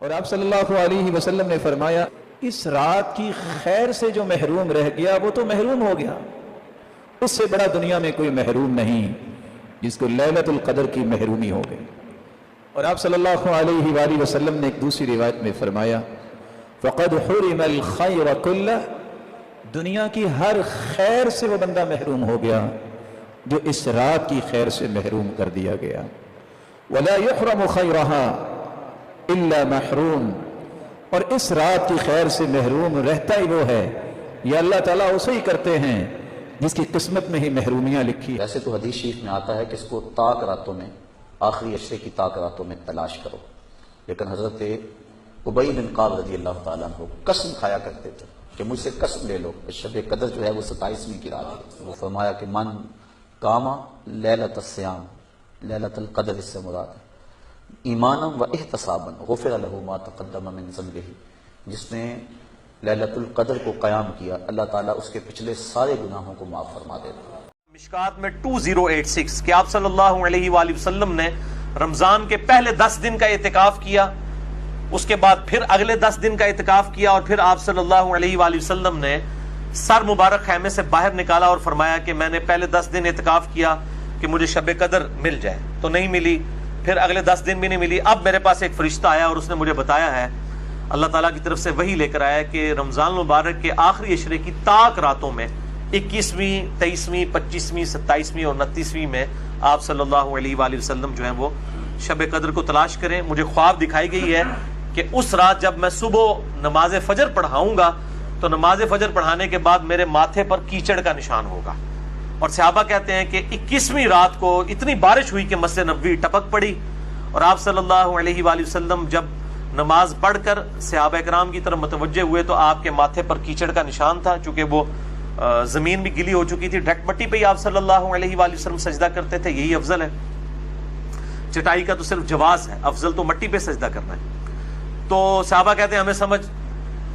اور آپ صلی اللہ علیہ وسلم نے فرمایا اس رات کی خیر سے جو محروم رہ گیا وہ تو محروم ہو گیا، اس سے بڑا دنیا میں کوئی محروم نہیں جس کو لیلۃ القدر کی محرومی ہو گئی۔ اور آپ صلی اللہ علیہ وآلہ وسلم نے ایک دوسری روایت میں فرمایا فقد حرم الخیر کلہ، دنیا کی ہر خیر سے وہ بندہ محروم ہو گیا جو اس رات کی خیر سے محروم کر دیا گیا۔ ولا یحرم خیرہا الا محروم، اور اس رات کی خیر سے محروم رہتا ہی وہ ہے، یہ اللہ تعالیٰ اسے ہی کرتے ہیں جس کی قسمت میں ہی محرومیاں لکھی۔ ویسے تو حدیث شریف میں آتا ہے کہ اس کو طاق راتوں میں، آخری عشرے کی طاق راتوں میں تلاش کرو، لیکن حضرت ابی بن کعب رضی اللہ تعالیٰ عنہ قسم کھایا کرتے تھے کہ مجھ سے قسم لے لو، شب قدر جو ہے وہ 27ویں کی رات ہے۔ وہ فرمایا کہ من قام لیلۃ الصیام، لیلۃ القدر اس سے مراد ہے، ایمانا و احتسابا غفر لہ ما تقدم من ذنبہ، جس نے لیلۃ القدر کو قیام کیا اللہ تعالیٰ اس کے پچھلے سارے گناہوں کو معاف فرما دیتا ہے۔ مشکات میں 2086 کہ آپ صلی اللہ علیہ وآلہ وسلم نے رمضان کے پہلے 10 دن کا اعتکاف کیا، اس کے بعد پھر اگلے 10 دن کا اعتکاف کیا، اور پھر آپ صلی اللہ علیہ وآلہ وسلم نے سر مبارک خیمے سے باہر نکالا اور فرمایا کہ میں نے پہلے 10 دن اعتکاف کیا کہ مجھے شب قدر مل جائے، تو نہیں ملی، پھر اگلے 10 دن بھی نہیں ملی۔ اب میرے پاس ایک فرشتہ آیا اور اس نے مجھے بتایا ہے، اللہ تعالیٰ کی طرف سے وحی لے کر آیا کہ رمضان المبارک کے آخری عشرے کی طاق راتوں میں 21ویں، 23ویں، 25ویں، 27ویں اور 29ویں میں آپ صلی اللہ علیہ وآلہ وسلم جو ہیں وہ شب قدر کو تلاش کریں۔ مجھے خواب دکھائی گئی ہے کہ اس رات جب میں صبح نماز فجر پڑھاؤں گا تو نماز فجر پڑھانے کے بعد میرے ماتھے پر کیچڑ کا نشان ہوگا، اور صحابہ کہتے ہیں کہ 21ویں رات کو اتنی بارش ہوئی کہ مسجد نبوی ٹپک پڑی، اور آپ صلی اللہ علیہ وآلہ وسلم جب نماز پڑھ کر صحابہ کرام کی طرف متوجہ ہوئے تو آپ کے ماتھے پر کیچڑ کا نشان تھا، چونکہ وہ زمین بھی گیلی ہو چکی تھی، ڈھک مٹی پہ ہی آپ صلی اللہ علیہ وآلہ وسلم سجدہ کرتے تھے، یہی افضل ہے، چٹائی کا تو صرف جواز ہے، افضل تو مٹی پہ سجدہ کرنا ہے۔ تو صحابہ کہتے ہیں ہمیں سمجھ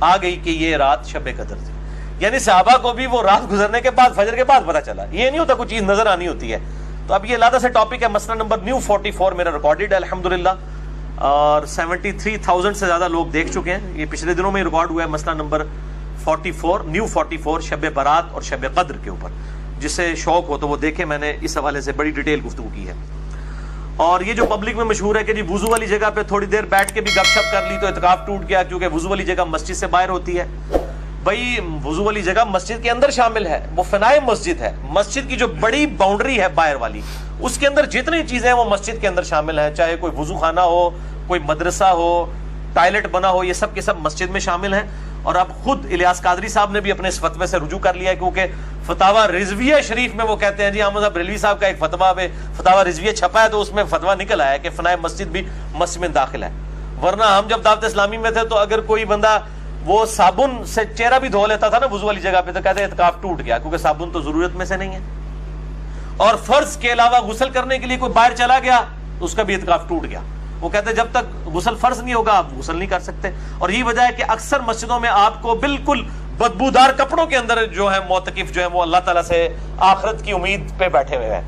آ گئی کہ یہ رات شب قدر تھی، یعنی صحابہ کو بھی وہ رات گزرنے کے بعد فجر کے بعد پتہ چلا، یہ نہیں ہوتا کوئی چیز نظر آنی ہوتی ہے۔ تو اب یہ علیحدہ سے ٹاپک ہے، مسئلہ نمبر نیو 44 میرا ریکارڈڈ ہے الحمدللہ، اور 73,000 سے زیادہ لوگ دیکھ چکے ہیں، یہ پچھلے دنوں میں ریکارڈ ہوا ہے، مسئلہ نمبر 44 نیو 44 شب برات اور شب قدر کے اوپر، جسے شوق ہو تو وہ دیکھے، میں نے اس حوالے سے بڑی ڈیٹیل گفتگو کی ہے۔ اور یہ جو پبلک میں مشہور ہے کہ جی وضو والی جگہ پہ تھوڑی دیر بیٹھ کے بھی گپ شپ کر لی تو اعتکاف ٹوٹ گیا، کیونکہ وضو والی جگہ مسجد سے باہر ہوتی ہے۔ بھائی وضو والی جگہ مسجد کے اندر شامل ہے، وہ فنائے مسجد ہے، مسجد کی جو بڑی باؤنڈری ہے باہر والی، اس کے اندر جتنی چیزیں ہیں وہ مسجد کے اندر شامل ہیں، چاہے کوئی وضو خانہ ہو، کوئی مدرسہ ہو، ٹائلٹ بنا ہو، یہ سب کے سب مسجد میں شامل ہیں۔ اور اب خود الیاس قادری صاحب نے بھی اپنے اس فتوے سے رجوع کر لیا ہے، کیونکہ فتاوی رضویہ شریف میں وہ کہتے ہیں جی احمد صاحب بریلوی صاحب کا ایک فتاوی رضویہ چھپا ہے تو اس میں فتویٰ نکل آیا ہے کہ فنائے مسجد بھی مسجد میں داخل ہے، ورنہ ہم جب دعوت اسلامی میں تھے تو اگر کوئی بندہ وہ صابن سے چہرہ بھی دھو لیتا تھا نا وضو والی جگہ پہ تو کہتے ہیں اعتکاف ٹوٹ گیا، کیونکہ صابن تو ضرورت میں سے نہیں ہے، اور فرض کے علاوہ غسل کرنے کے لیے کوئی باہر چلا گیا تو اس کا بھی اعتکاف ٹوٹ گیا۔ وہ کہتے ہیں جب تک غسل فرض نہیں ہوگا آپ غسل نہیں کر سکتے، اور یہی وجہ ہے کہ اکثر مسجدوں میں آپ کو بالکل بدبودار کپڑوں کے اندر جو ہے معتکف جو ہے وہ اللہ تعالیٰ سے آخرت کی امید پہ بیٹھے ہوئے ہیں۔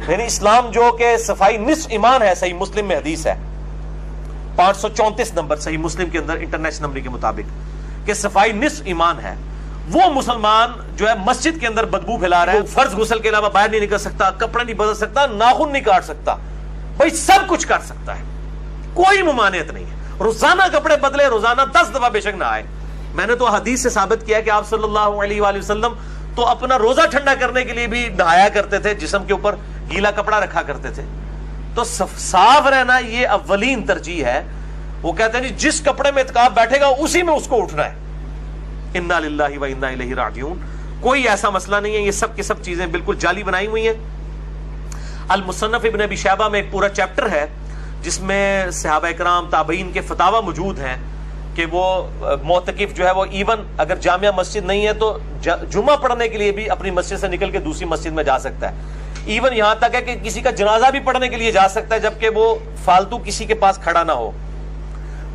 یعنی اسلام جو کہ صفائی نصف ایمان ہے، صحیح مسلم میں حدیث ہے 534 نمبر صحیح مسلم کے اندر انٹرنیشنل نمبر کے مطابق کہ صفائی نصف ایمان ہے، وہ مسلمان جو ہے مسجد کے اندر بدبو پھیلا رہا ہے، فرض غسل کے علاوہ باہر نہیں نکل سکتا، کپڑے نہیں بدل سکتا، ناخن نہیں کاٹ سکتا، بھائی سب کچھ کر سکتا ہے، کوئی ممانعت نہیں ہے، روزانہ کپڑے بدلے، روزانہ 10 دفعہ بے شک نہ آئے۔ میں نے تو حدیث سے ثابت کیا کہ آپ صلی اللہ علیہ وآلہ وسلم تو اپنا روزہ ٹھنڈا کرنے کے لیے بھی نہایا کرتے تھے، جسم کے اوپر گیلا کپڑا رکھا کرتے تھے۔ تو صاف رہنا یہ اولین ترجیح ہے۔ وہ کہتے ہیں جی جس کپڑے میں اعتکاف بیٹھے گا اسی میں اس کو اٹھنا ہے، انا للہ و انا الیہ راجعون، کوئی ایسا مسئلہ نہیں ہے، یہ سب کی سب چیزیں بالکل جعلی بنائی ہوئی ہیں۔ المصنف ابن ابی شیبہ میں ایک پورا چیپٹر ہے جس میں صحابہ کرام تابعین کے فتاوی موجود ہیں کہ وہ معتکف جو ہے وہ ایون اگر جامعہ مسجد نہیں ہے تو جمعہ پڑھنے کے لیے بھی اپنی مسجد سے نکل کے دوسری مسجد میں جا سکتا ہے، ایون یہاں تک ہے کہ کسی کا جنازہ بھی پڑھنے کے لیے جا سکتا ہے جبکہ وہ فالتو کسی کے پاس کھڑا نہ ہو۔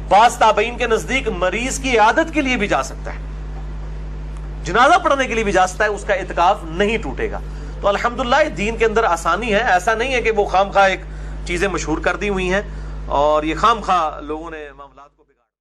بعض تابعین کے نزدیک مریض کی عیادت کے لیے بھی جا سکتا ہے، جنازہ پڑھنے کے لیے بھی جا سکتا ہے، اس کا اعتکاف نہیں ٹوٹے گا۔ تو الحمدللہ دین کے اندر آسانی ہے، ایسا نہیں ہے کہ وہ خام خواہ ایک چیزیں مشہور کر دی ہوئی ہیں۔ اور یہ خام خواہ لوگوں نے معاملات کو